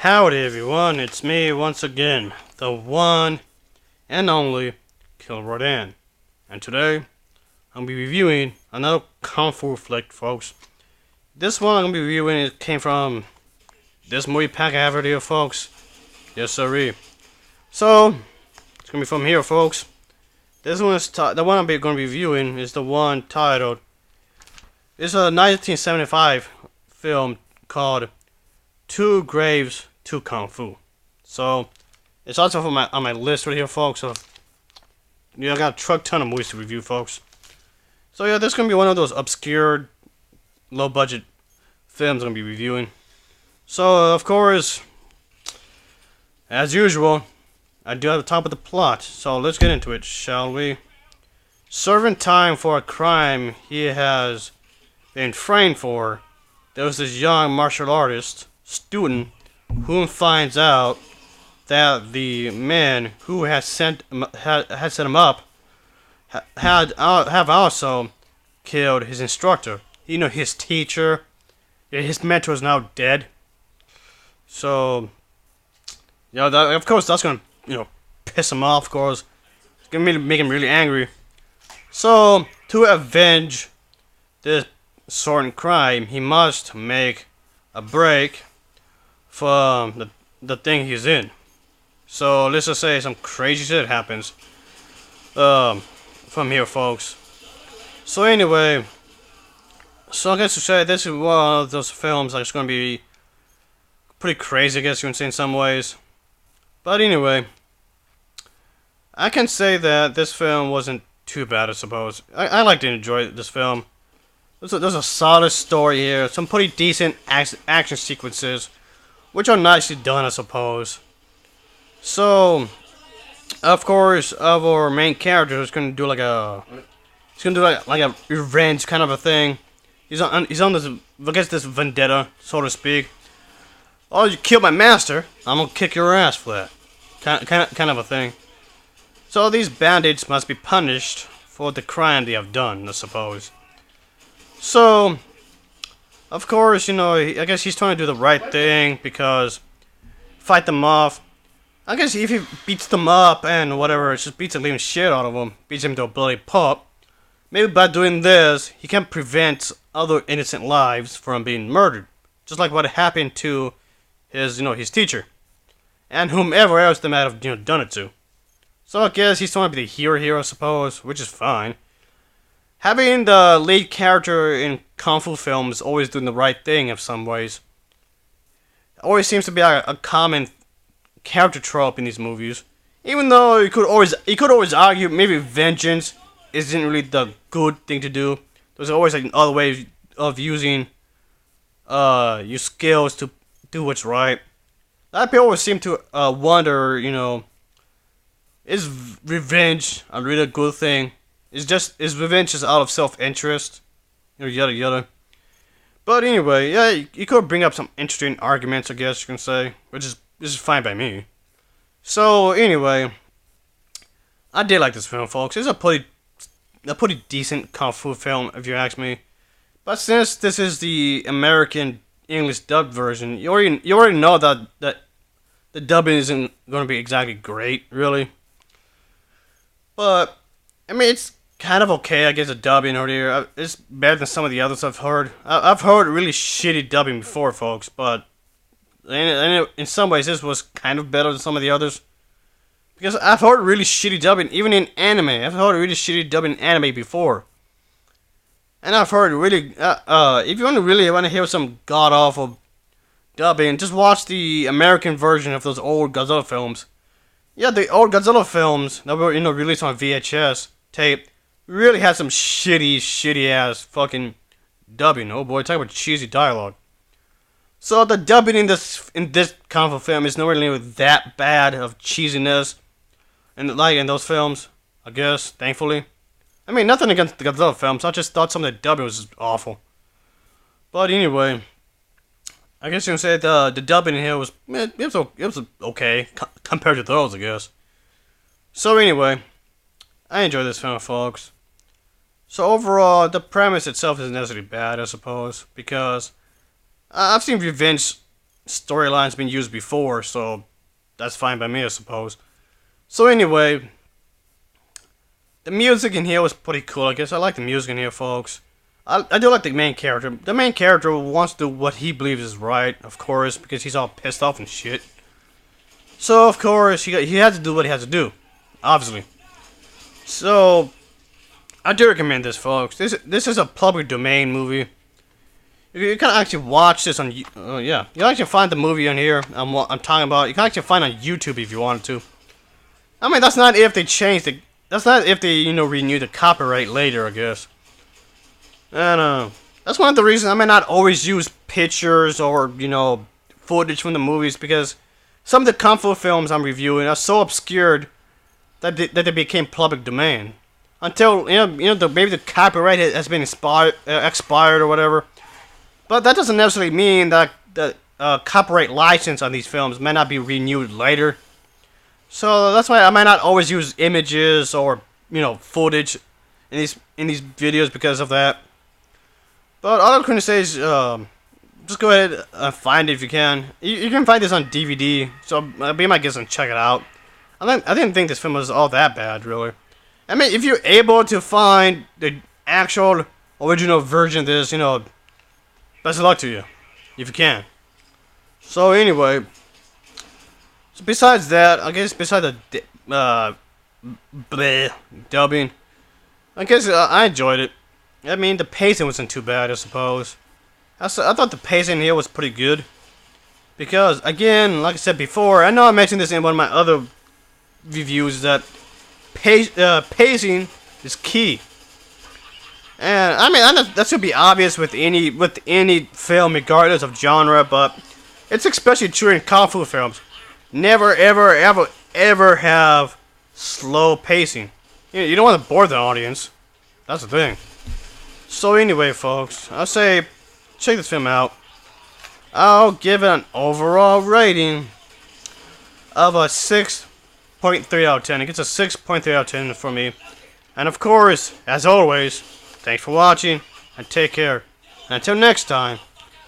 Howdy everyone, it's me once again, the one and only Kill Rodan. And today, I'm going to be reviewing another Kung Fu flick, folks. This one I'm going to be reviewing, it came from this movie pack I have right here, folks. Yes sirree. So, it's going to be from here, folks. This one is, the one I'm going to be reviewing is the one titled, it's a 1975 film called Two Graves, Two Kung Fu. So, it's also on my list right here, folks. So, I got a truck ton of movies to review, folks. So yeah, this is gonna be one of those obscure, low-budget films I'm gonna be reviewing. So of course, as usual, I do have the top of the plot. So let's get into it, shall we? Serving time for a crime he has been framed for, there was this young martial artist student who finds out that the man who had set him up have also killed his instructor. You know, his teacher. His mentor is now dead. So, of course, that's gonna, piss him off. Of course, it's gonna make him really angry. So, to avenge this certain crime, he must make a break from the thing he's in. So let's just say some crazy shit happens from here, folks. So anyway, so I guess to say this is one of those films that's going to be pretty crazy, I guess you can say, in some ways. But anyway, I can say that this film wasn't too bad, I suppose. I like to enjoy this film. There's a solid story here, some pretty decent action sequences, which are nicely done, I suppose. So, of course, our main character is gonna do like a revenge kind of a thing. He's on this, I guess, this vendetta, so to speak. Oh, you killed my master, I'm gonna kick your ass for that. Kind of a thing. So these bandits must be punished for the crime they have done, I suppose. So, of course, I guess he's trying to do the right thing because fight them off. I guess if he beats them up and whatever, just beats the living shit out of them, beats him to a bloody pulp, maybe by doing this, he can prevent other innocent lives from being murdered. Just like what happened to his teacher. And whomever else they might have, done it to. So I guess he's trying to be the hero here, I suppose, which is fine. Having the lead character in Kung Fu films always doing the right thing in some ways. Always seems to be a common character trope in these movies. Even though you could always argue maybe vengeance isn't really the good thing to do. There's always like other ways of using your skills to do what's right. A lot of people always seem to wonder, is revenge a really good thing? Is revenge just out of self-interest? Yada yada. But anyway, yeah, you could bring up some interesting arguments, I guess you can say, which is fine by me. So anyway, I did like this film, folks. It's a pretty decent Kung Fu film, if you ask me. But since this is the American English dubbed version, you already know that the dubbing isn't going to be exactly great, really. But I mean, it's kind of okay, I guess, the dubbing over here. It's better than some of the others I've heard. I've heard really shitty dubbing before, folks, but in some ways this was kind of better than some of the others. Because I've heard really shitty dubbing, even in anime. I've heard really shitty dubbing in anime before. And I've heard really, if you really want to hear some god-awful dubbing, just watch the American version of those old Godzilla films. Yeah, the old Godzilla films that were, released on VHS tape really had some shitty ass fucking dubbing. Oh boy, talk about cheesy dialogue. So the dubbing in this Kung Fu film is not really that bad of cheesiness, and like in those films, I guess. Thankfully, I mean nothing against the Godzilla films. I just thought some of the dubbing was awful. But anyway, I guess you can say the dubbing in here was okay compared to those, I guess. So anyway, I enjoyed this film, folks. So overall, the premise itself isn't necessarily bad, I suppose, because I've seen revenge storylines been used before, so that's fine by me, I suppose. So anyway, the music in here was pretty cool, I guess. I like the music in here, folks. I do like the main character. The main character wants to do what he believes is right, of course, because he's all pissed off and shit. So, of course, he had to do what he had to do, obviously. So, I do recommend this, folks. This is a public domain movie. You can actually watch this on, yeah. You can actually find the movie on here. I'm talking about. You can actually find it on YouTube if you wanted to. I mean, that's not if they changed the. That's not if they, renew the copyright later, I guess. And that's one of the reasons I may not always use pictures or footage from the movies, because some of the kung fu films I'm reviewing are so obscured that they became public domain. Until maybe the copyright has been expired or whatever. But that doesn't necessarily mean that the copyright license on these films may not be renewed later. So that's why I might not always use images or footage in these videos because of that. But all I'm going to say is just go ahead and find it if you can. You can find this on DVD, so be my guest and check it out. I didn't think this film was all that bad, really. I mean, if you're able to find the actual original version of this, best of luck to you, if you can. So anyway, so besides that, I guess besides the dubbing, I guess I enjoyed it. I mean, the pacing wasn't too bad, I suppose. I thought the pacing here was pretty good. Because, again, like I said before, I know I mentioned this in one of my other reviews, that pacing is key. And, I mean, that should be obvious with any film, regardless of genre, but it's especially true in kung fu films. Never, ever, ever, ever have slow pacing. You don't want to bore the audience. That's the thing. So anyway, folks, I'll say check this film out. I'll give it an overall rating of a 6.3 out of 10. It gets a 6.3 out of 10 for me. And of course, as always, thanks for watching and take care. And until next time,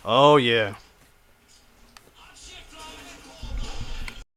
oh yeah.